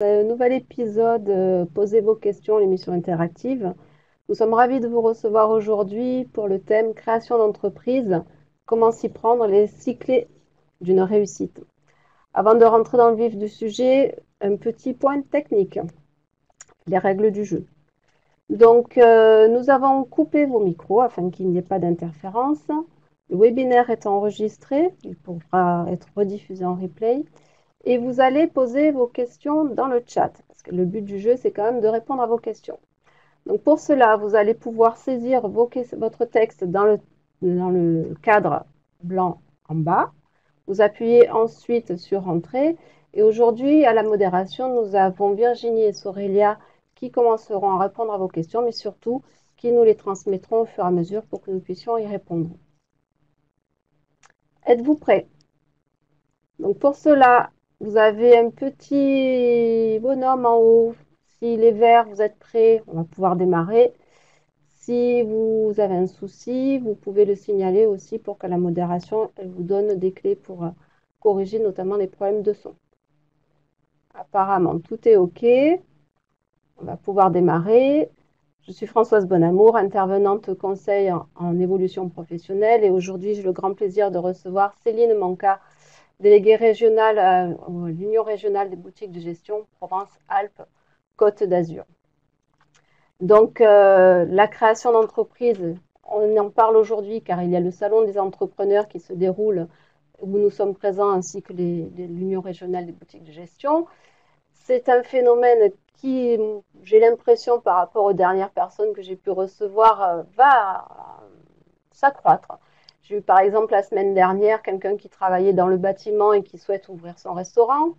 Nouvel épisode, Posez vos questions, l'émission interactive. Nous sommes ravis de vous recevoir aujourd'hui pour le thème création d'entreprise, comment s'y prendre, les 6 clés d'une réussite. Avant de rentrer dans le vif du sujet, un petit point technique, les règles du jeu. Donc, nous avons coupé vos micros afin qu'il n'y ait pas d'interférence. Le webinaire est enregistré, il pourra être rediffusé en replay. Et vous allez poser vos questions dans le chat, parce que le but du jeu, c'est quand même de répondre à vos questions. Donc pour cela, vous allez pouvoir saisir votre texte dans le cadre blanc en bas. Vous appuyez ensuite sur Entrée. Et aujourd'hui, à la modération, nous avons Virginie et Sorelia qui commenceront à répondre à vos questions, mais surtout qui nous les transmettront au fur et à mesure pour que nous puissions y répondre. Êtes-vous prêts? Donc pour cela, vous avez un petit bonhomme en haut. S'il est vert, vous êtes prêt, on va pouvoir démarrer. Si vous avez un souci, vous pouvez le signaler aussi pour que la modération elle vous donne des clés pour corriger notamment les problèmes de son. Apparemment, tout est OK. On va pouvoir démarrer. Je suis Françoise Bonamour, intervenante conseil en évolution professionnelle et aujourd'hui, j'ai le grand plaisir de recevoir Céline Manca, déléguée régionale à l'Union régionale des boutiques de gestion Provence-Alpes-Côte d'Azur. Donc, la création d'entreprise, on en parle aujourd'hui car il y a le salon des entrepreneurs qui se déroule où nous sommes présents ainsi que l'Union régionale des boutiques de gestion. C'est un phénomène qui, j'ai l'impression par rapport aux dernières personnes que j'ai pu recevoir, va s'accroître. J'ai eu par exemple la semaine dernière quelqu'un qui travaillait dans le bâtiment et qui souhaite ouvrir son restaurant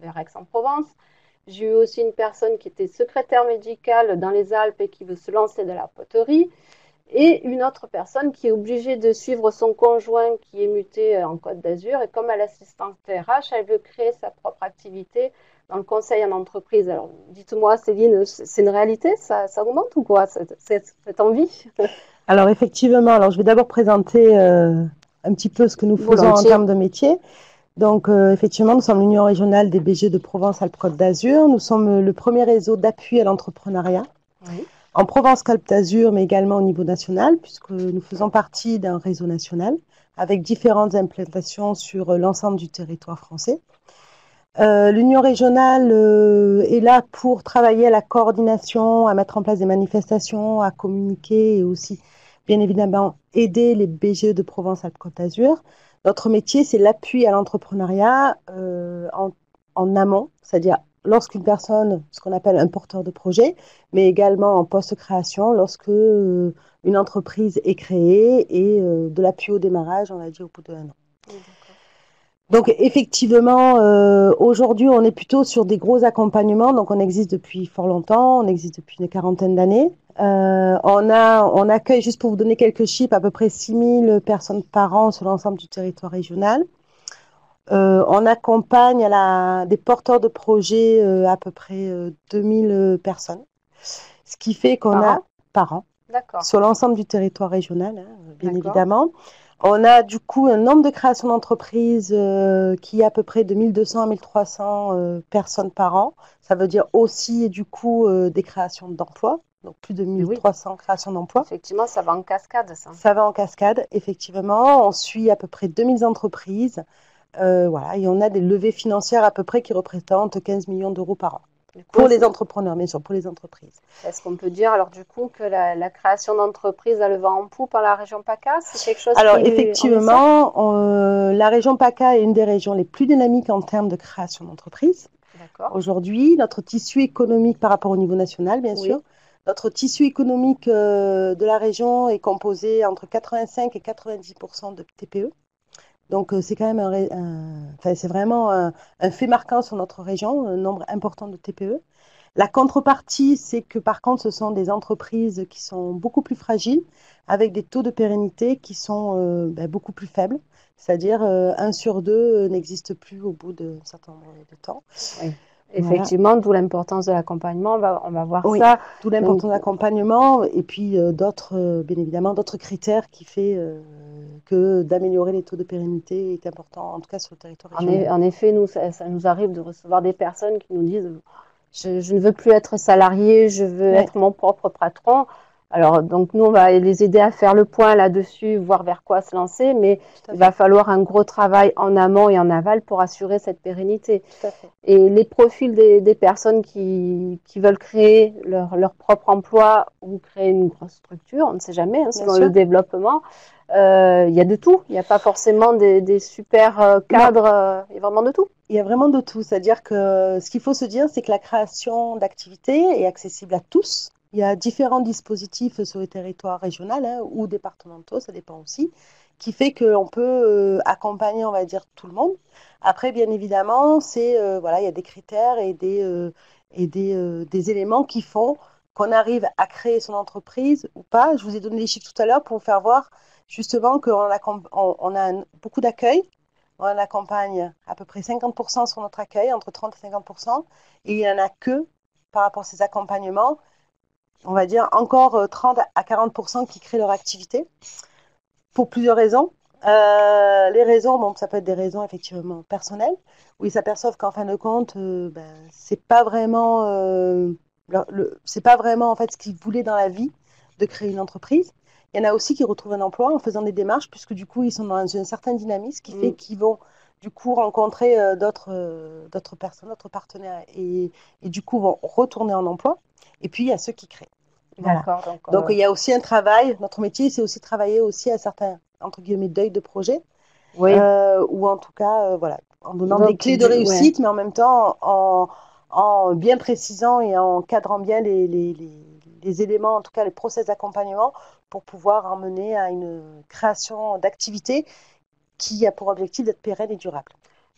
vers Aix-en-Provence. J'ai eu aussi une personne qui était secrétaire médicale dans les Alpes et qui veut se lancer dans la poterie. Et une autre personne qui est obligée de suivre son conjoint qui est muté en Côte d'Azur. Et comme elle est assistante RH, elle veut créer sa propre activité dans le conseil en entreprise. Alors, dites-moi, Céline, c'est une réalité? Ça augmente ou quoi, cette envie? Alors effectivement, je vais d'abord présenter un petit peu ce que nous faisons en Volontiers. termes de métier. Donc effectivement, nous sommes l'Union régionale des BG de Provence-Alpes-Côte d'Azur. Nous sommes le premier réseau d'appui à l'entrepreneuriat Oui. en Provence-Alpes d'Azur, mais également au niveau national, puisque nous faisons partie d'un réseau national avec différentes implantations sur l'ensemble du territoire français. L'Union régionale est là pour travailler à la coordination, à mettre en place des manifestations, à communiquer et aussi, bien évidemment, aider les BGE de Provence-Alpes-Côte d'Azur. Notre métier, c'est l'appui à l'entrepreneuriat en amont, c'est-à-dire lorsqu'une personne, ce qu'on appelle un porteur de projet, mais également en post-création, lorsque une entreprise est créée et de l'appui au démarrage, on va dire au bout d'1 an. D'accord. Donc effectivement, aujourd'hui, on est plutôt sur des gros accompagnements. Donc on existe depuis fort longtemps, on existe depuis une quarantaine d'années. On accueille, juste pour vous donner quelques chiffres, à peu près 6000 personnes par an sur l'ensemble du territoire régional. On accompagne des porteurs de projets à peu près 2000 personnes, ce qui fait qu'on Par a an? par an D'accord. sur l'ensemble du territoire régional, bien D'accord. évidemment. On a du coup un nombre de créations d'entreprises qui est à peu près de 1200 à 1300 personnes par an. Ça veut dire aussi du coup des créations d'emplois, donc plus de Mais oui, 1300 créations d'emplois. effectivement, ça va en cascade, ça. Ça va en cascade, effectivement. On suit à peu près 2000 entreprises. Voilà, et on a des levées financières à peu près qui représentent 15 millions d'euros par an. Du coup, Pour les entrepreneurs, bien sûr, pour les entreprises. est-ce qu'on peut dire alors du coup que la création d'entreprise a le vent en poupe par la région PACA? C'est quelque chose Alors, qui en essaie? effectivement, la région PACA est une des régions les plus dynamiques en termes de création d'entreprises. D'accord. Aujourd'hui, notre tissu économique par rapport au niveau national, bien sûr, Oui. notre tissu économique de la région est composé entre 85 et 90% de TPE. Donc, c'est quand même enfin, c'est vraiment un fait marquant sur notre région, un nombre important de TPE. La contrepartie, c'est que par contre, ce sont des entreprises qui sont beaucoup plus fragiles, avec des taux de pérennité qui sont beaucoup plus faibles. C'est-à-dire, 1 sur 2 n'existe plus au bout d'un certain nombre de temps. Oui, Voilà. effectivement, d'où l'importance de l'accompagnement. On va voir Oui, ça. d'où Donc, l'importance d'accompagnement et puis d'autres, bien évidemment, d'autres critères qui fait que d'améliorer les taux de pérennité est important, en tout cas sur le territoire régional. En effet, nous, ça nous arrive de recevoir des personnes qui nous disent je ne veux plus être salarié, je veux Oui, être mon propre patron. Alors, donc, nous, on va les aider à faire le point là-dessus, voir vers quoi se lancer, mais tout à il va fait, falloir un gros travail en amont et en aval pour assurer cette pérennité. tout à fait. Et les profils des personnes qui veulent créer leur propre emploi ou créer une grosse structure, on ne sait jamais, hein, Bien selon le sûr. développement, il y a de tout. Il n'y a pas forcément des super Non, cadres, il y a vraiment de tout. il y a vraiment de tout. C'est-à-dire que ce qu'il faut se dire, c'est que la création d'activités est accessible à tous. Il y a différents dispositifs sur le territoire régional hein, ou départementaux, ça dépend aussi, qui fait qu'on peut accompagner, on va dire, tout le monde. Après, bien évidemment, voilà, il y a des critères et des éléments qui font qu'on arrive à créer son entreprise ou pas. Je vous ai donné les chiffres tout à l'heure pour vous faire voir justement qu'on a beaucoup d'accueil. On accompagne à peu près 50% sur notre accueil, entre 30 et 50%. Et il n'y en a que, par rapport à ces accompagnements, on va dire encore 30 à 40% qui créent leur activité pour plusieurs raisons. Les raisons, bon, ça peut être des raisons effectivement personnelles, où ils s'aperçoivent qu'en fin de compte, c'est pas vraiment en fait ce qu'ils voulaient dans la vie de créer une entreprise. Il y en a aussi qui retrouvent un emploi en faisant des démarches, puisque du coup, ils sont dans un certain dynamisme qui fait Mm. qu'ils vont du coup rencontrer d'autres personnes, d'autres partenaires, et du coup vont retourner en emploi. Et puis, il y a ceux qui créent. Voilà. D'accord, donc Donc, il y a aussi un travail. Notre métier, c'est aussi travailler aussi à certains, entre guillemets, deuils de projet, oui, ou en tout cas, voilà, en donnant des donc clés de ouais. réussite, mais en même temps en bien précisant et en cadrant bien les éléments, en tout cas les process d'accompagnement, pour pouvoir emmener à une création d'activité qui a pour objectif d'être pérenne et durable.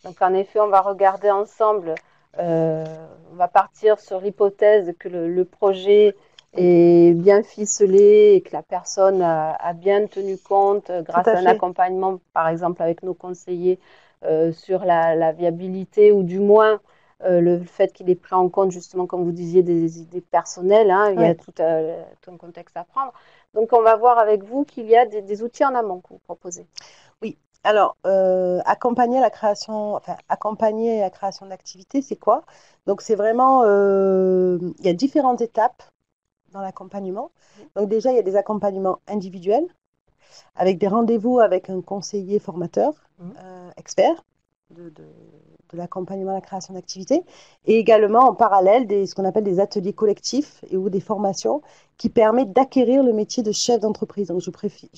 Donc en effet, on va regarder ensemble, euh, on va partir sur l'hypothèse que le projet Oui, est bien ficelé et que la personne a bien tenu compte tout grâce à à un fait. accompagnement, par exemple avec nos conseillers, sur la viabilité ou du moins le fait qu'il ait pris en compte justement, comme vous disiez, des idées personnelles, hein, il y a Oui, tout un contexte à prendre. Donc on va voir avec vous qu'il y a des outils en amont que vous proposez. oui. Alors, accompagner la création d'activité, c'est quoi? Donc, c'est vraiment, il y a différentes étapes dans l'accompagnement. Donc déjà, il y a des accompagnements individuels avec des rendez-vous avec un conseiller formateur Mhm. expert de, de, de l'accompagnement à la création d'activités et également en parallèle ce qu'on appelle des ateliers collectifs ou des formations qui permettent d'acquérir le métier de chef d'entreprise. Donc je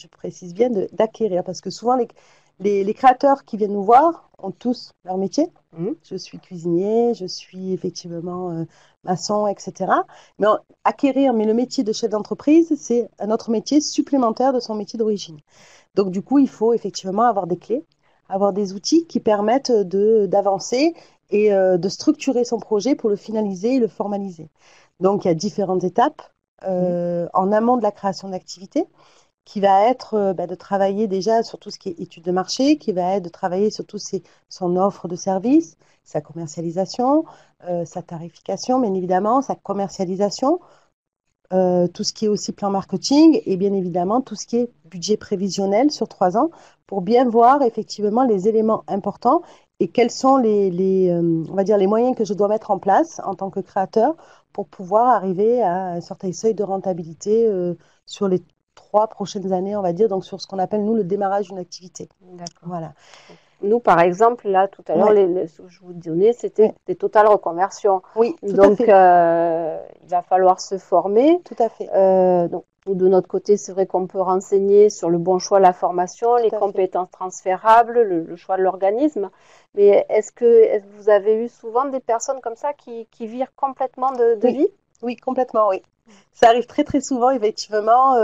précise bien d'acquérir parce que souvent les créateurs qui viennent nous voir ont tous leur métier. Mhm. Je suis cuisinier, je suis effectivement maçon, etc. Mais acquérir, mais le métier de chef d'entreprise, c'est un autre métier supplémentaire de son métier d'origine. Donc, du coup, il faut effectivement avoir des clés, avoir des outils qui permettent d'avancer et de structurer son projet pour le finaliser et le formaliser. Donc, il y a différentes étapes Mhm. en amont de la création d'activité qui va être de travailler déjà sur tout ce qui est étude de marché, qui va être de travailler sur son offre de service, sa commercialisation, sa tarification, bien évidemment, sa commercialisation, tout ce qui est aussi plan marketing et bien évidemment tout ce qui est budget prévisionnel sur 3 ans pour bien voir effectivement les éléments importants et quels sont on va dire les moyens que je dois mettre en place en tant que créateur pour pouvoir arriver à un certain seuil de rentabilité sur les 3 prochaines années, on va dire, donc sur ce qu'on appelle nous le démarrage d'une activité. D'accord. Voilà. Nous, par exemple, là, tout à l'heure, Ouais, ce que je vous donnais, ouais. c'était des totales reconversions. Oui, tout à Donc, fait, il va falloir se former. tout à fait, Donc, nous, de notre côté, c'est vrai qu'on peut renseigner sur le bon choix de la formation, les tout à fait. compétences transférables, le choix de l'organisme. Mais est-ce que vous avez eu souvent des personnes comme ça qui virent complètement de Oui, vie? oui, complètement, oui. Ça arrive très, très souvent, effectivement,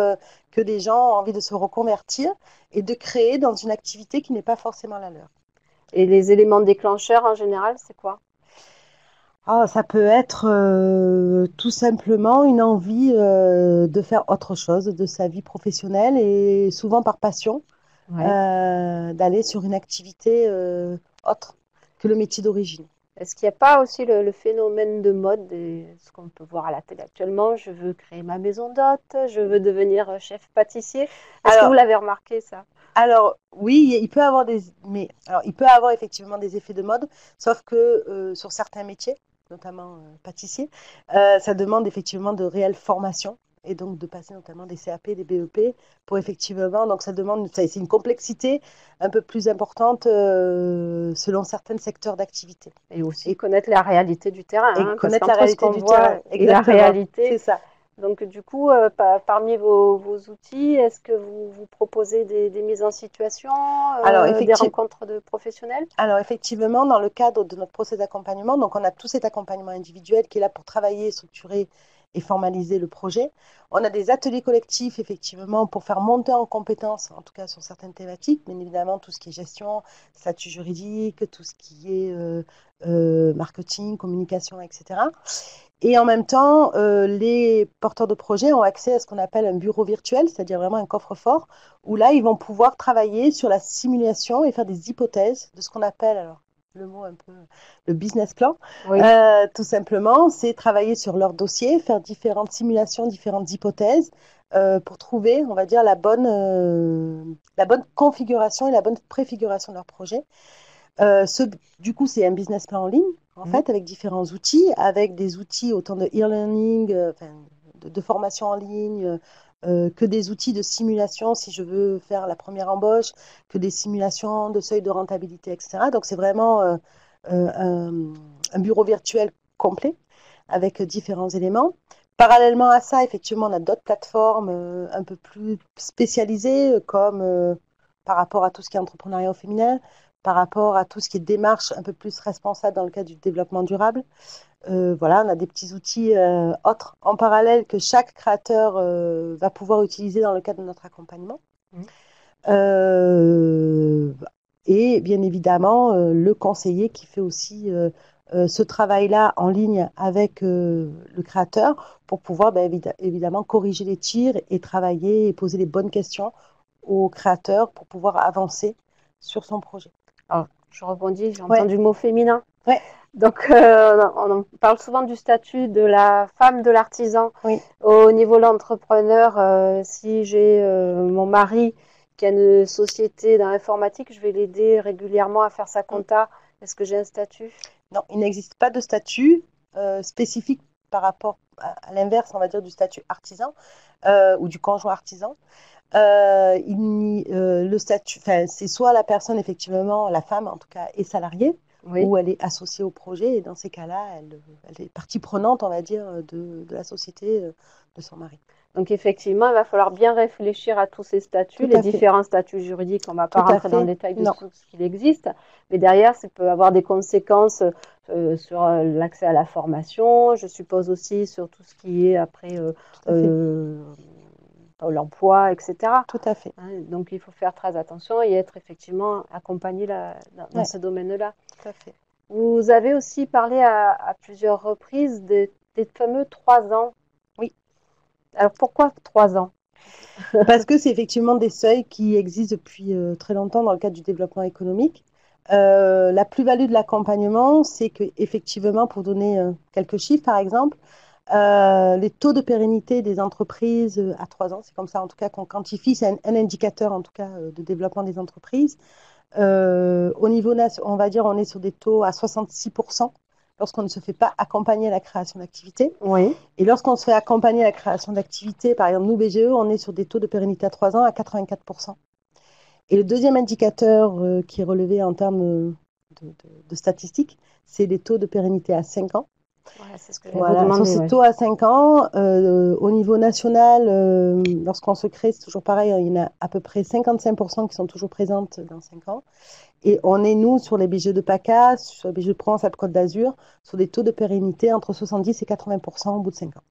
que des gens ont envie de se reconvertir et de créer dans une activité qui n'est pas forcément la leur. Et les éléments déclencheurs, en général, c'est quoi? Ah, ça peut être tout simplement une envie de faire autre chose de sa vie professionnelle et souvent par passion, Ouais. d'aller sur une activité autre que le métier d'origine. Est-ce qu'il n'y a pas aussi le phénomène de mode, ce qu'on peut voir à la télé actuellement? Je veux créer ma maison d'hôte, je veux devenir chef pâtissier. Est-ce que vous Alors, l'avez remarqué ça? Alors, oui, il peut avoir il peut avoir effectivement des effets de mode, sauf que sur certains métiers, notamment pâtissier, ça demande effectivement de réelles formations et donc de passer notamment des CAP, des BEP pour effectivement, donc ça demande, c'est une complexité un peu plus importante selon certains secteurs d'activité. Et aussi Et, connaître la réalité du terrain, et hein, parce connaître la qu'entre ce réalité qu'on du terrain, voit et la exactement, réalité, c'est ça. donc du coup, parmi vos outils, est-ce que vous proposez des mises en situation, Alors, des rencontres de professionnels? Alors effectivement, dans le cadre de notre process d'accompagnement, donc on a tout cet accompagnement individuel qui est là pour travailler, structurer et formaliser le projet. On a des ateliers collectifs, effectivement, pour faire monter en compétences, en tout cas sur certaines thématiques, bien évidemment, tout ce qui est gestion, statut juridique, tout ce qui est marketing, communication, etc. Et en même temps, les porteurs de projets ont accès à ce qu'on appelle un bureau virtuel, c'est-à-dire vraiment un coffre-fort, où là, ils vont pouvoir travailler sur la simulation et faire des hypothèses de ce qu'on appelle, alors le mot un peu, le business plan. Oui. Tout simplement, c'est travailler sur leur dossier, faire différentes simulations, différentes hypothèses pour trouver, on va dire, la bonne configuration et la bonne préfiguration de leur projet. Euh, ce, du coup, c'est un business plan en ligne, en Mhm. fait, avec différents outils, avec des outils autant de e-learning, de formation en ligne, que des outils de simulation si je veux faire la première embauche, que des simulations de seuil de rentabilité, etc. Donc, c'est vraiment un bureau virtuel complet avec différents éléments. Parallèlement à ça, effectivement, on a d'autres plateformes un peu plus spécialisées, comme par rapport à tout ce qui est entrepreneuriat au féminin, par rapport à tout ce qui est démarche un peu plus responsable dans le cadre du développement durable. Voilà, on a des petits outils autres en parallèle que chaque créateur va pouvoir utiliser dans le cadre de notre accompagnement. Mhm. Euh, et bien évidemment, le conseiller qui fait aussi ce travail-là en ligne avec le créateur pour pouvoir évidemment corriger les tirs et travailler et poser les bonnes questions au créateur pour pouvoir avancer sur son projet. Alors, je rebondis, j'ai Ouais, entendu le mot féminin. ouais, Donc, on parle souvent du statut de la femme de l'artisan. oui. Au niveau de l'entrepreneur, si j'ai mon mari qui a une société dans l'informatique, je vais l'aider régulièrement à faire sa Mm. compta. Est-ce que j'ai un statut? Non, il n'existe pas de statut spécifique par rapport à l'inverse, on va dire, du statut artisan ou du conjoint artisan. Le statut, c'est soit la personne, effectivement, la femme en tout cas, est salariée Oui. ou elle est associée au projet et dans ces cas-là, elle est partie prenante, on va dire, de la société de son mari. Donc effectivement, il va falloir bien réfléchir à tous ces statuts, Tout les à fait, différents statuts juridiques. On ne va pas tout à rentrer dans le fait. détail de Non, tout ce qu'il existe, mais derrière, ça peut avoir des conséquences sur l'accès à la formation, je suppose aussi sur tout ce qui est après tout à fait, l'emploi, etc. tout à fait. Hein, donc il faut faire très attention et être effectivement accompagné dans Ouais, ce domaine-là. tout à fait. Vous avez aussi parlé à plusieurs reprises des fameux 3 ans. Oui. Alors pourquoi 3 ans? Parce que c'est effectivement des seuils qui existent depuis très longtemps dans le cadre du développement économique. La plus-value de l'accompagnement, c'est que effectivement, pour donner quelques chiffres, par exemple, les taux de pérennité des entreprises à 3 ans, c'est comme ça en tout cas qu'on quantifie, c'est un indicateur en tout cas de développement des entreprises. Au niveau, on va dire, on est sur des taux à 66% lorsqu'on ne se fait pas accompagner à la création d'activités. Oui. Et lorsqu'on se fait accompagner à la création d'activités, par exemple, nous, BGE, on est sur des taux de pérennité à 3 ans à 84%. Et le deuxième indicateur qui est relevé en termes de statistiques, c'est les taux de pérennité à 5 ans. Ouais, c'est ce que j'allais vous Voilà, sur demander. ces Ouais. taux à 5 ans, au niveau national, lorsqu'on se crée, c'est toujours pareil, il y en a à peu près 55% qui sont toujours présentes dans 5 ans. Et on est, nous, sur les BGE de PACA, sur les BGE de Provence-Alpes-Côte d'Azur, sur des taux de pérennité entre 70 et 80% au bout de 5 ans.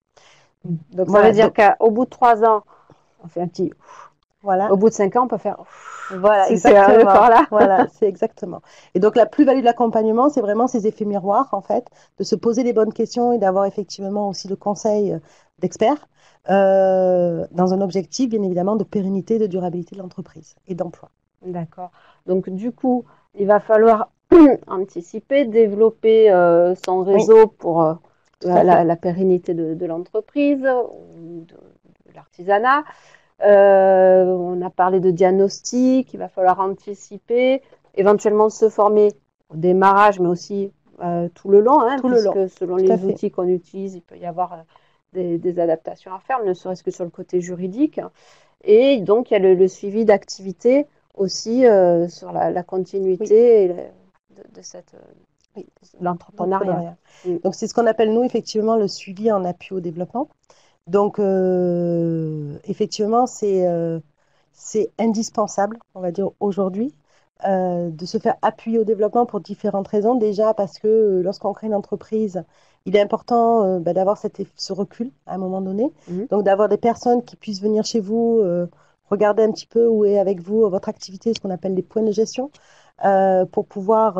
Donc ça veut Voilà, dire donc, qu'au bout de 3 ans, on fait un petit. voilà, Au bout de 5 ans, on peut faire. voilà, Si c'est exactement. par là. Voilà, c'est exactement. Et donc, la plus-value de l'accompagnement, c'est vraiment ces effets miroirs, en fait, de se poser les bonnes questions et d'avoir effectivement aussi le conseil d'experts dans un objectif, bien évidemment, de pérennité, de durabilité de l'entreprise et d'emploi. D'accord. Donc du coup, il va falloir anticiper, développer son Oui, réseau pour tout à fait. la pérennité de l'entreprise ou de l'artisanat. On a parlé de diagnostic, il va falloir anticiper, éventuellement se former au démarrage, mais aussi tout le long, hein, Tout le long, puisque selon tout à les fait. outils qu'on utilise, il peut y avoir des adaptations à faire, ne serait-ce que sur le côté juridique. Et donc, il y a le suivi d'activité aussi sur la Oui, continuité de cette, oui, l'entrepreneuriat. l'entrepreneuriat. Mm. Donc, c'est ce qu'on appelle, nous, effectivement, le suivi en appui au développement. Donc, effectivement, c'est indispensable, on va dire, aujourd'hui, de se faire appuyer au développement pour différentes raisons. Déjà, parce que lorsqu'on crée une entreprise, il est important d'avoir ce recul à un moment donné. Mm. Donc, d'avoir des personnes qui puissent venir chez vous, regarder un petit peu où est avec vous votre activité, ce qu'on appelle les points de gestion, pour pouvoir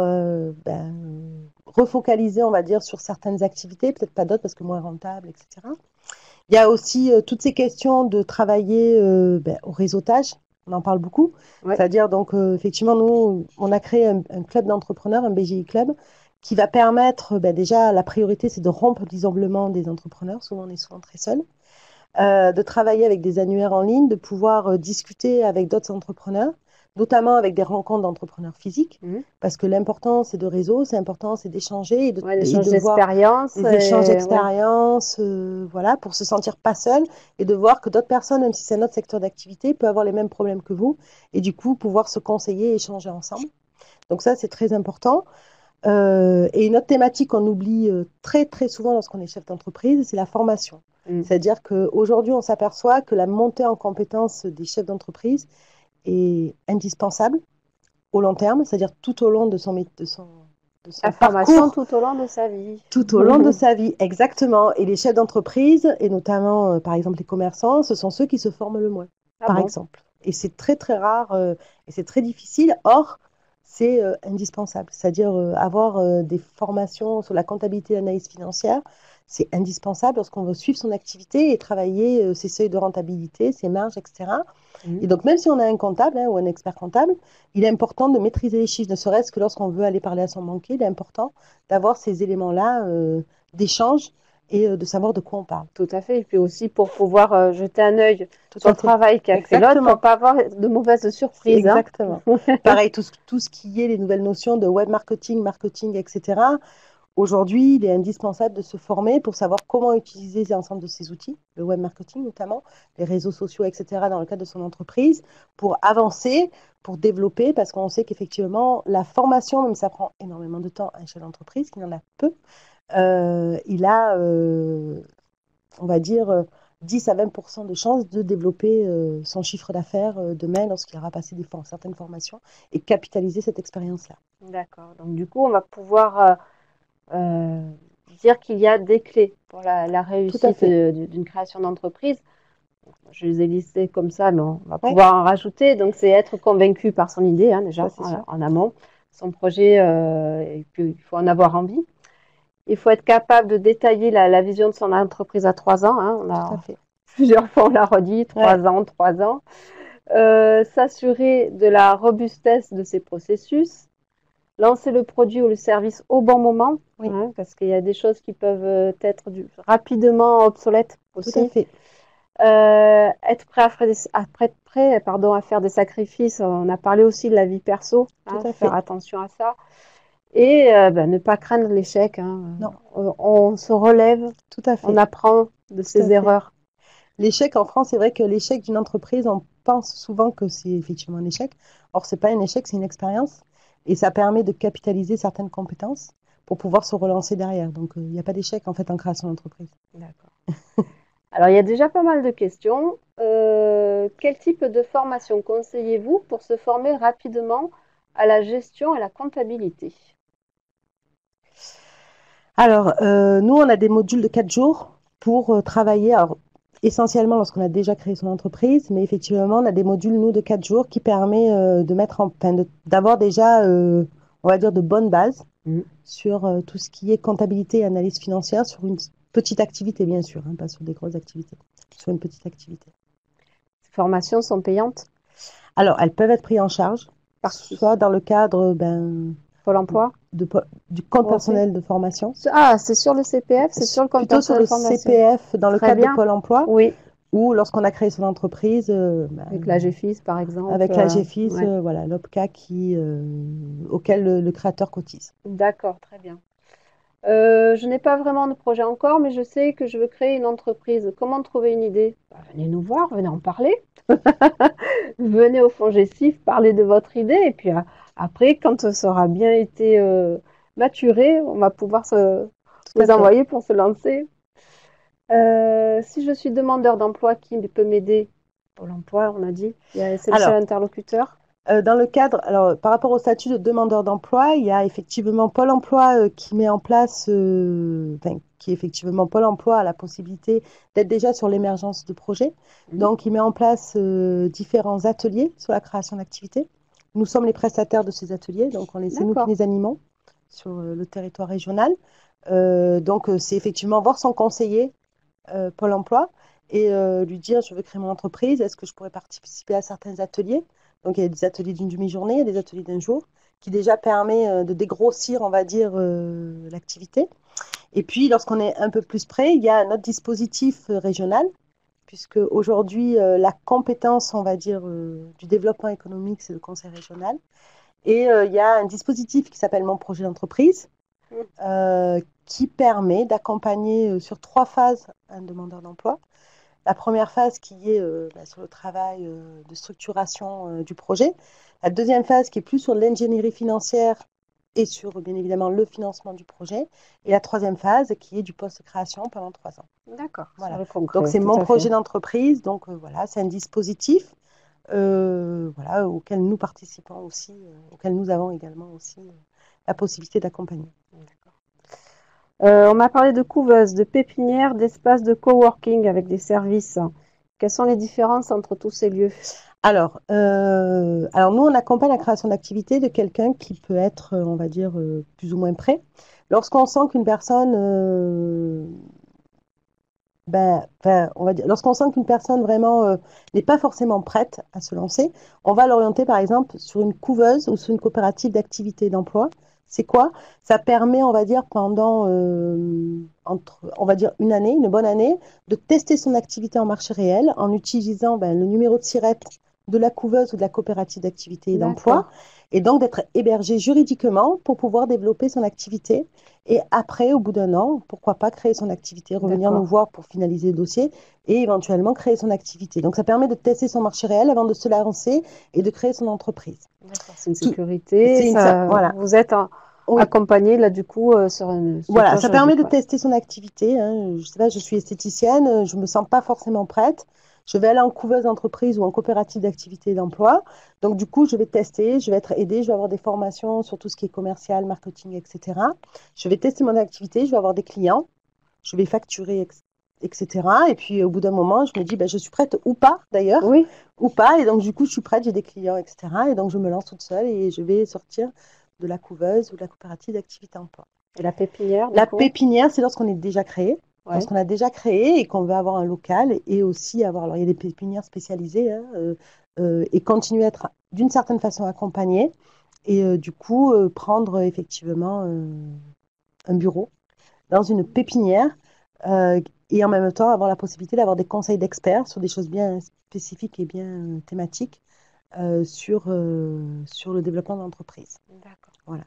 refocaliser, on va dire, sur certaines activités, peut-être pas d'autres parce que moins rentables, etc. Il y a aussi toutes ces questions de travailler au réseautage. On en parle beaucoup. Ouais. C'est-à-dire, donc, effectivement, nous, on a créé un club d'entrepreneurs, un BGI Club, qui va permettre, déjà, la priorité, c'est de rompre l'isolement des entrepreneurs. Souvent, on est souvent très seuls. De travailler avec des annuaires en ligne, de pouvoir discuter avec d'autres entrepreneurs, notamment avec des rencontres d'entrepreneurs physiques, Mm. parce que l'important, c'est de réseau, c'est important, c'est d'échanger Ouais, et l'échange de voir d'expérience. des échanges Ouais. d'expériences, voilà, pour se sentir pas seul et de voir que d'autres personnes, même si c'est un autre secteur d'activité, peuvent avoir les mêmes problèmes que vous et du coup pouvoir se conseiller et échanger ensemble. Donc ça, c'est très important. Et une autre thématique qu'on oublie très très souvent lorsqu'on est chef d'entreprise, c'est la formation. Mm. C'est-à-dire qu'aujourd'hui, on s'aperçoit que la montée en compétences des chefs d'entreprise est indispensable au long terme, c'est-à-dire tout au long de La son formation parcours, tout au long de sa vie. tout au long de sa vie, exactement. Et les chefs d'entreprise, et notamment, par exemple, les commerçants, ce sont ceux qui se forment le moins, Ah par bon? exemple. Et c'est très, très rare et c'est très difficile. Or, c'est indispensable. C'est-à-dire avoir des formations sur la comptabilité et l'analyse financière, c'est indispensable lorsqu'on veut suivre son activité et travailler ses seuils de rentabilité, ses marges, etc. Mm. Et donc, même si on a un comptable ou un expert comptable, il est important de maîtriser les chiffres, ne serait-ce que lorsqu'on veut aller parler à son banquier, il est important d'avoir ces éléments-là d'échange et de savoir de quoi on parle. Tout à fait. Et puis aussi pour pouvoir jeter un œil Tout sur à le fait. travail qu'a fait l'autre pour Exactement. pas avoir de mauvaises surprises, hein. Exactement. Pareil, tout ce qui est les nouvelles notions de web marketing, marketing, etc. Aujourd'hui, il est indispensable de se former pour savoir comment utiliser l'ensemble de ces outils, le web marketing notamment, les réseaux sociaux, etc., dans le cadre de son entreprise, pour avancer, pour développer, parce qu'on sait qu'effectivement, la formation, même si ça prend énormément de temps à une chef d'entreprise, qui en a peu, il a, on va dire, 10 à 20% de chances de développer son chiffre d'affaires demain lorsqu'il aura passé certaines formations et capitaliser cette expérience-là. D'accord. Donc du coup, on va pouvoir euh, dire qu'il y a des clés pour la Tout à réussite fait. d'une création d'entreprise. Je les ai listées comme ça, mais on va Oui, pouvoir en rajouter. Donc c'est être convaincu par son idée, hein, ça déjà, c'est sûr. en amont, son projet, et puis il faut en avoir envie. Il faut être capable de détailler la vision de son entreprise à 3 ans, hein. On Tout à a fait. plusieurs fois, on l'a redit, Ouais, 3 ans, 3 ans. S'assurer de la robustesse de ses processus, lancer le produit ou le service au bon moment, oui, hein, parce qu'il y a des choses qui peuvent être rapidement obsolètes tout à aussi. fait. Être prêt, à faire des sacrifices. On a parlé aussi de la vie perso, Tout hein, à faire fait. attention à ça. Et ne pas craindre l'échec, hein. Non, On se relève, tout à on fait. apprend de Tout à ses fait. erreurs. L'échec en France, c'est vrai que l'échec d'une entreprise, on pense souvent que c'est effectivement un échec. Or, c'est pas un échec, c'est une expérience. Et ça permet de capitaliser certaines compétences pour pouvoir se relancer derrière. Donc, il n'y a pas d'échec en fait en création d'entreprise. D'accord. Alors, il y a déjà pas mal de questions. Quel type de formation conseillez-vous pour se former rapidement à la gestion et la comptabilité? Alors, nous, on a des modules de 4 jours pour travailler. Alors, essentiellement lorsqu'on a déjà créé son entreprise, mais effectivement, on a des modules, nous, de 4 jours qui permet d'avoir déjà, on va dire, de bonnes bases Mm. sur tout ce qui est comptabilité et analyse financière sur une petite activité, bien sûr, hein, pas sur des grosses activités, sur une petite activité. Ces formations sont payantes Alors, elles peuvent être prises en charge, par qui? soit dans le cadre Pôle emploi? de, du compte OP? personnel de formation, Ah, c'est sur le CPF, c'est sur le compte plutôt sur personnel le de formation. CPF dans le Très cadre de bien. Pôle emploi, Oui. ou lorsqu'on a créé son entreprise, Avec la GFIS, par exemple. avec la GFIS, Ouais. voilà, l'OPCA auquel le créateur cotise. D'accord, très bien. Je n'ai pas vraiment de projet encore, mais je sais que je veux créer une entreprise. Comment trouver une idée? Bah, venez nous voir, venez en parler. Venez au FONGECIF, parler de votre idée, et puis après, quand ça aura bien été maturé, on va pouvoir Tout à vous fait. envoyer pour se lancer. Si je suis demandeur d'emploi, qui peut m'aider? Pôle emploi, on a dit. C'est le seul Alors, interlocuteur. dans le cadre, alors par rapport au statut de demandeur d'emploi, il y a effectivement Pôle emploi qui met en place, enfin, qui effectivement Pôle emploi a la possibilité d'être déjà sur l'émergence de projets. Mhm. Donc, il met en place différents ateliers sur la création d'activités. Nous sommes les prestataires de ces ateliers, donc c'est nous qui D'accord. les animons sur le territoire régional. Donc, c'est effectivement voir son conseiller Pôle emploi et lui dire, je veux créer mon entreprise, est-ce que je pourrais participer à certains ateliers? Donc, il y a des ateliers d'une demi-journée, il y a des ateliers d'un jour, qui déjà permet de dégrossir, on va dire, l'activité. Et puis, lorsqu'on est un peu plus près, il y a notre dispositif régional, puisque aujourd'hui, la compétence, on va dire, du développement économique, c'est le conseil régional. Et il y a un dispositif qui s'appelle Mon projet d'entreprise, Mhm. qui permet d'accompagner sur 3 phases un demandeur d'emploi. La première phase qui est sur le travail de structuration du projet. La deuxième phase qui est plus sur l'ingénierie financière et sur, bien évidemment, le financement du projet. Et la troisième phase qui est du post-création pendant 3 ans. D'accord, sur Voilà. le Donc, concret, c'est tout mon à fait. projet d'entreprise. Donc, voilà, c'est un dispositif voilà, auquel nous participons aussi, auquel nous avons également aussi la possibilité d'accompagner. On m'a parlé de couveuse, de pépinière, d'espace de coworking avec des services. Quelles sont les différences entre tous ces lieux? Alors nous, on accompagne la création d'activité de quelqu'un qui peut être, on va dire, plus ou moins prêt. Lorsqu'on sent qu'une personne, enfin, on va dire, lorsqu'on sent qu'une personne vraiment n'est pas forcément prête à se lancer, on va l'orienter par exemple sur une couveuse ou sur une coopérative d'activité et d'emploi. C'est quoi? Ça permet, on va dire, pendant on va dire une année, une bonne année, de tester son activité en marché réel en utilisant le numéro de SIRET de la couveuse ou de la coopérative d'activité et d'emploi, D'accord, et donc d'être hébergé juridiquement pour pouvoir développer son activité. Et après, au bout d'un an, pourquoi pas créer son activité, revenir nous d'accord, voir pour finaliser le dossier et éventuellement créer son activité. Donc, ça permet de tester son marché réel avant de se lancer et de créer son entreprise. d'accord. C'est une Tout, sécurité. c'est une, voilà. Vous êtes Oui, accompagné là du coup sur une voilà, structure ça permet juridique. de Ouais. tester son activité, hein. Je sais pas, je suis esthéticienne, je me sens pas forcément prête. Je vais aller en couveuse d'entreprise ou en coopérative d'activité et d'emploi. Donc, du coup, je vais tester, je vais être aidée, je vais avoir des formations sur tout ce qui est commercial, marketing, etc. Je vais tester mon activité, je vais avoir des clients, je vais facturer, etc. Et puis, au bout d'un moment, je me dis, ben, je suis prête ou pas, d'ailleurs, Oui, ou pas. Et donc, du coup, je suis prête, j'ai des clients, etc. Et donc, je me lance toute seule et je vais sortir de la couveuse ou de la coopérative d'activité emploi. et la pépinière du La coup. pépinière, c'est lorsqu'on est déjà créé. Ouais. Lorsqu'on a déjà créé et qu'on veut avoir un local et aussi avoir, alors il y a des pépinières spécialisées hein, et continuer à être d'une certaine façon accompagné et du coup prendre effectivement un bureau dans une pépinière et en même temps avoir la possibilité d'avoir des conseils d'experts sur des choses bien spécifiques et bien thématiques sur le développement d'entreprise. D'accord. Voilà.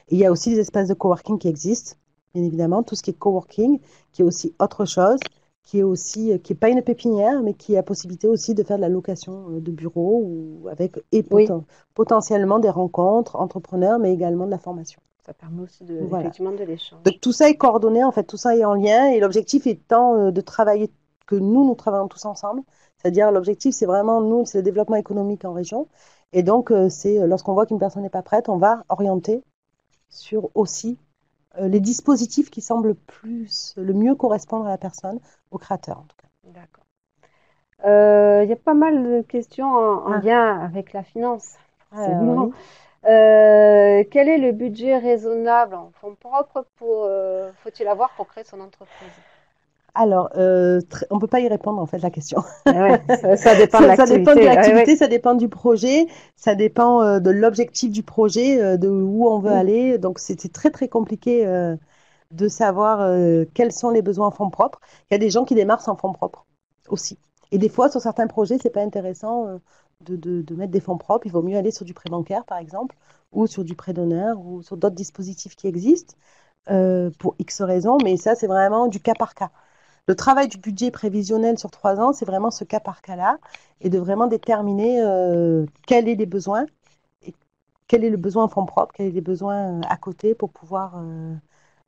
Et il y a aussi des espaces de coworking qui existent, bien évidemment, tout ce qui est coworking, qui est aussi autre chose, qui est aussi, qui est pas une pépinière, mais qui a possibilité aussi de faire de la location de bureaux ou avec Oui, potentiellement des rencontres entrepreneurs, mais également de la formation. ça permet aussi Voilà. effectivement de Donc l'échange. tout ça est coordonné, en fait, tout ça est en lien, et l'objectif étant de travailler, que nous travaillons tous ensemble, c'est-à-dire l'objectif, c'est vraiment, nous, c'est le développement économique en région, et donc c'est lorsqu'on voit qu'une personne n'est pas prête, on va orienter sur aussi les dispositifs qui semblent le mieux correspondre à la personne, au créateur en tout cas. D'accord. Il y a pas mal de questions en Ah, lien avec la finance, forcément. oui. Quel est le budget raisonnable en fonds propres faut-il avoir pour créer son entreprise? Alors, on ne peut pas y répondre en fait la question. Ah ouais, ça dépend de Ça dépend de l'activité. Ouais, ouais. l'activité, ça dépend du projet, ça dépend de l'objectif du projet, de où on veut Mm. aller. Donc, c'est très très compliqué de savoir quels sont les besoins en fonds propres. Il y a des gens qui démarrent sans fonds propres aussi. Et des fois, sur certains projets, c'est pas intéressant de mettre des fonds propres. Il vaut mieux aller sur du prêt bancaire, par exemple, ou sur du prêt d'honneur, ou sur d'autres dispositifs qui existent pour X raisons. Mais ça, c'est vraiment du cas par cas. Le travail du budget prévisionnel sur 3 ans, c'est vraiment ce cas par cas-là et de vraiment déterminer quels sont les besoins et quel est le besoin en fonds propres, quels sont les besoins à côté pour pouvoir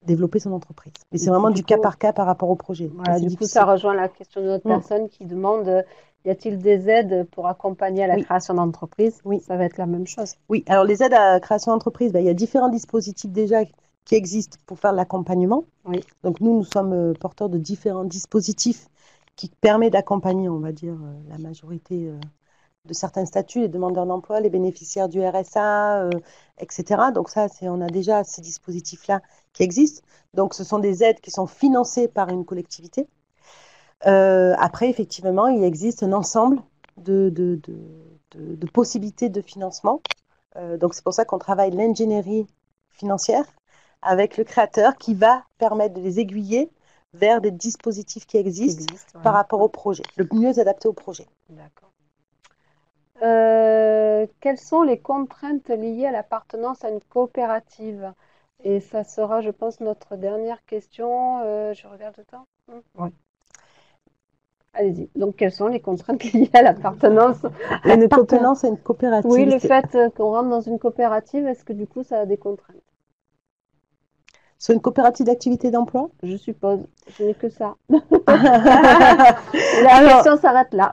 développer son entreprise. Mais c'est vraiment Du du cas coup, par cas par rapport au projet. Et voilà, c'est du coup, ça difficile. rejoint la question de notre Mm. personne qui demande, y a-t-il des aides pour accompagner à la Oui, création d'entreprise? oui. Ça va être la même chose. Oui, alors les aides à la création d'entreprise, ben, il y a différents dispositifs déjà qui existent pour faire l'accompagnement. Oui, Donc nous sommes porteurs de différents dispositifs qui permettent d'accompagner, on va dire, la majorité de certains statuts, les demandeurs d'emploi, les bénéficiaires du RSA, etc. Donc ça, on a déjà ces dispositifs-là qui existent. Donc ce sont des aides qui sont financées par une collectivité. Après, effectivement, il existe un ensemble de possibilités de financement. Donc c'est pour ça qu'on travaille l'ingénierie financière avec le créateur qui va permettre de les aiguiller vers des dispositifs qui qui existent existe, par voilà. rapport au projet, le mieux adapté au projet. D'accord. Quelles sont les contraintes liées à l'appartenance à une coopérative? Et ça sera, je pense, notre dernière question. Je regarde le temps. Oui. Allez-y. Donc, quelles sont les contraintes liées à l'appartenance à une coopérative? L'appartenance à une Oui, coopérative, le fait qu'on rentre dans une coopérative, est-ce que du coup, ça a des contraintes? sur une coopérative d'activité d'emploi. Je suppose. Je n'ai que ça. Et la Alors, question s'arrête là.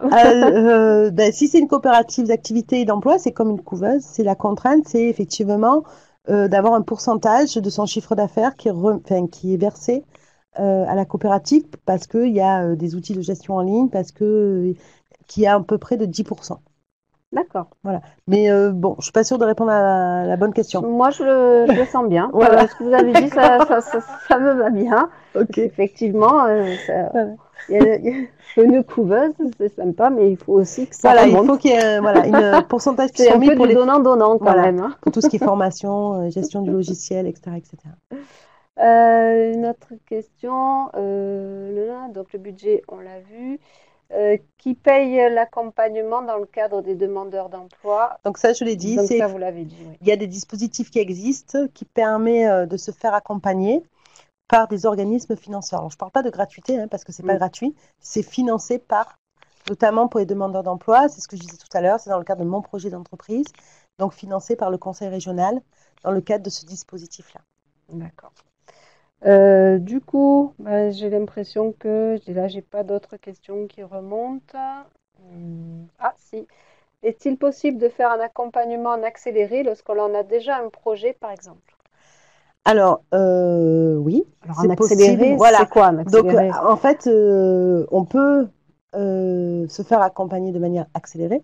ben, si c'est une coopérative d'activité et d'emploi, c'est comme une couveuse. C'est la contrainte, c'est effectivement d'avoir un pourcentage de son chiffre d'affaires enfin, qui est versé à la coopérative parce qu'il y a des outils de gestion en ligne, parce que qui a à peu près de 10%. D'accord. Voilà. Mais bon, je suis pas sûre de répondre à la bonne question. Moi, je le sens bien. Voilà. Ce que vous avez dit, ça me va bien. Parce Ok. qu'effectivement, Voilà. il y a une couveuse, c'est sympa, mais il faut aussi que ça Voilà, il faut remonte. qu'il y ait voilà, une pourcentage qui C'est soit un mis peu pour du donnant-donnant quand voilà, même, hein. pour tout ce qui est formation, gestion du logiciel, etc., etc. Une autre question. Donc le budget, on l'a vu. Qui paye l'accompagnement dans le cadre des demandeurs d'emploi? Donc ça, je l'ai dit, Donc ça, vous l'avez dit, oui. il y a des dispositifs qui existent qui permettent de se faire accompagner par des organismes financeurs. Alors, je ne parle pas de gratuité, hein, parce que ce n'est pas Mm. gratuit, c'est financé par, notamment pour les demandeurs d'emploi, c'est ce que je disais tout à l'heure, c'est dans le cadre de mon projet d'entreprise, donc financé par le conseil régional dans le cadre de ce dispositif-là. D'accord. Du coup, bah, j'ai l'impression que là, j'ai pas d'autres questions qui remontent. Ah, si. Est-il possible de faire un accompagnement en accéléré lorsqu'on en a déjà un projet, par exemple? Alors, oui, Alors, c'est en possible. accéléré, c'est Voilà. quoi en Donc, accéléré? en fait, on peut se faire accompagner de manière accélérée.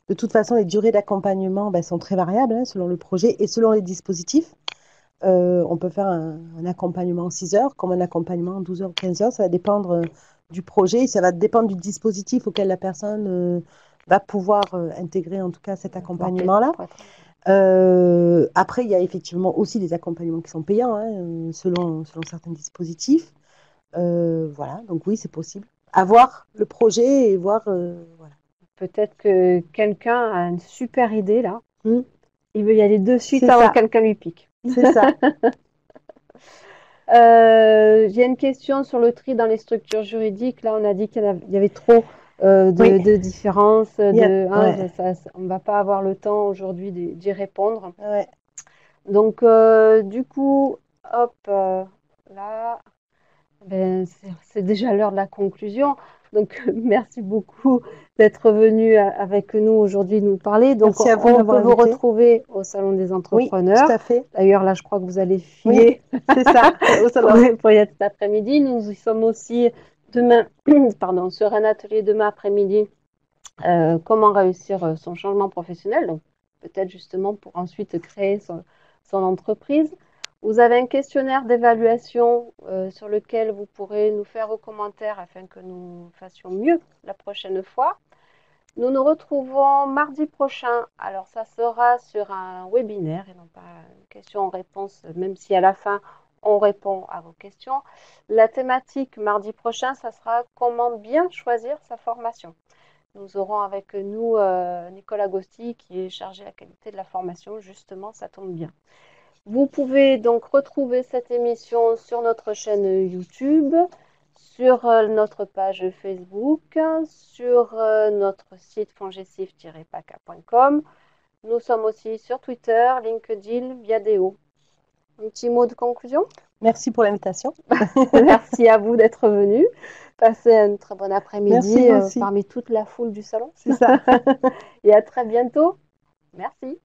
De toute façon, les durées d'accompagnement ben, sont très variables hein, selon le projet et selon les dispositifs. On peut faire un accompagnement en 6 heures, comme un accompagnement en 12 heures, 15 heures. Ça va dépendre du projet et ça va dépendre du dispositif auquel la personne va pouvoir intégrer en tout cas cet accompagnement-là. Après, il y a effectivement aussi des accompagnements qui sont payants hein, selon certains dispositifs. Voilà, donc oui, c'est possible. Avoir le projet et voir. Voilà. Peut-être que quelqu'un a une super idée là. Hmm, Il veut y aller de suite c'est avant que ça, quelqu'un lui pique. c'est ça. J'ai une question sur le tri dans les structures juridiques. Là, on a dit qu'il y avait trop Oui, de différences. ouais, On ne va pas avoir le temps aujourd'hui d'y répondre. ouais. Donc, du coup, hop, là, ben, c'est déjà l'heure de la conclusion. Donc, merci beaucoup d'être venu avec nous aujourd'hui nous parler. Donc, Merci à vous de on peut m'avoir vous invité. retrouver au Salon des Oui, tout Entrepreneurs. à fait. D'ailleurs, là, je crois que vous allez Oui, filer c'est ça, au salon. pour y être cet après-midi. Nous y sommes aussi demain, pardon, sur un atelier demain après-midi. Comment réussir son changement professionnel, donc peut-être justement pour ensuite créer son entreprise. Vous avez un questionnaire d'évaluation sur lequel vous pourrez nous faire vos commentaires afin que nous fassions mieux la prochaine fois. Nous nous retrouvons mardi prochain. Alors ça sera sur un webinaire et non pas une question-réponse, même si à la fin on répond à vos questions. La thématique mardi prochain, ça sera comment bien choisir sa formation. Nous aurons avec nous Nicolas Gosti qui est chargé de la qualité de la formation. Justement, ça tombe bien. Vous pouvez donc retrouver cette émission sur notre chaîne YouTube, sur notre page Facebook, sur notre site fongesif-paca.com. Nous sommes aussi sur Twitter, LinkedIn, Viadeo. Un petit mot de conclusion? Merci pour l'invitation. Merci à vous d'être venus. Passez un très bon après-midi Merci vous aussi. parmi toute la foule du salon. C'est ça. Et à très bientôt. Merci.